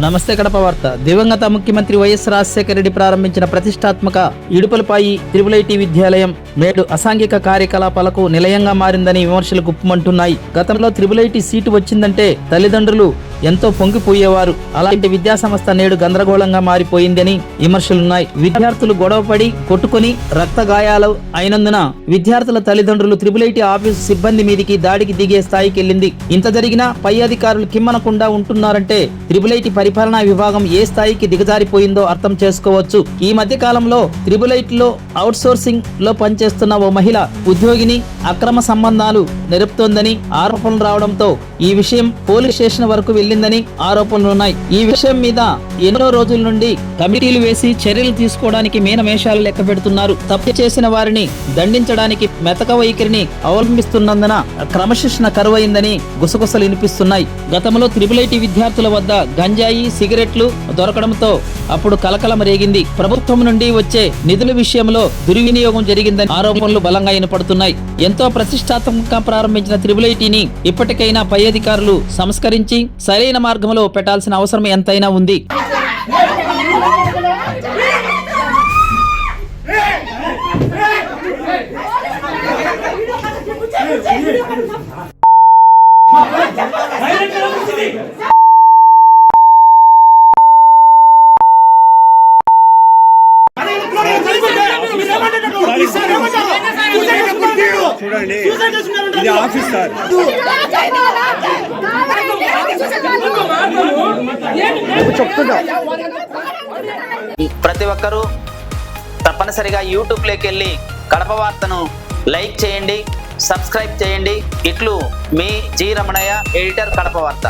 నమస్తే కడప వార్త. దివంగత ముఖ్యమంత్రి వైఎస్ రాజశేఖర రెడ్డి ప్రారంభించిన ప్రతిష్టాత్మక ఇడుపులపాయి త్రిపుల్ విద్యాలయం నేడు అసాంఘిక కార్యకలాపాలకు నిలయంగా మారిందని విమర్శలు గుప్పమంటున్నాయి. గతంలో త్రిపుల్ సీటు వచ్చిందంటే తల్లిదండ్రులు ఎంతో పొంగిపోయేవారు. అలాంటి విద్యా సంస్థ నేడు గందరగోళంగా మారిపోయిందని విమర్శలున్నాయి. విద్యార్థులు గొడవపడి కొట్టుకుని రక్త గాయాలు అయినందున విద్యార్థుల తల్లిదండ్రులు త్రిపుల్ ఆఫీసు సిబ్బంది మీదికి దాడికి దిగే స్థాయికి వెళ్ళింది. ఇంత జరిగినా పై అధికారులు కిమ్మనకుండా ఉంటున్నారంటే త్రిపుల్ పరిపాలనా విభాగం ఏ స్థాయికి దిగజారిపోయిందో అర్థం చేసుకోవచ్చు. ఈ మధ్య కాలంలో త్రిపుల్ లో అవుట్ సోర్సింగ్ లో పనిచేస్తున్న ఓ మహిళ ఉద్యోగిని అక్రమ సంబంధాలు నెరుపుతోందని ఆరోపణలు రావడంతో ఈ విషయం పోలీస్ స్టేషన్ వరకు వెళ్లిందని ఆరోపణలున్నాయి. ఈ విషయం మీద ఎన్నో రోజుల నుండి కమిటీలు వేసి చర్యలు తీసుకోవడానికి మీనమేషాలు లెక్క పెడుతున్నారు. తప్పు చేసిన వారిని దండించడానికి మెతక వైఖరిని అవలంబిస్తున్నందున క్రమశిక్షణ కరువైందని గుసగుసలు వినిపిస్తున్నాయి. గతంలో త్రిపుల్ విద్యార్థుల వద్ద గంజాయి సిగరెట్లు దొరకడంతో అప్పుడు కలకలం రేగింది. ప్రభుత్వం నుండి వచ్చే నిధుల విషయంలో దుర్వినియోగం జరిగిందని ఆరోపణలు బలంగా వినపడుతున్నాయి. ఎంతో ప్రతిష్టాత్మకంగా ప్రారంభించిన త్రిపుల్ ని ఇప్పటికైనా పై అధికారులు సంస్కరించి సరైన మార్గంలో పెట్టాల్సిన అవసరం ఎంతైనా ఉంది. చూడండి, ఇది ఆఫీస్ సార్. ప్రతి ఒక్కరూ తప్పనిసరిగా యూట్యూబ్లోకి వెళ్ళి కడప వార్తను లైక్ చేయండి, సబ్స్క్రైబ్ చేయండి. ఇట్లు మీ జి రమణయ్య, ఎడిటర్, కడప వార్త.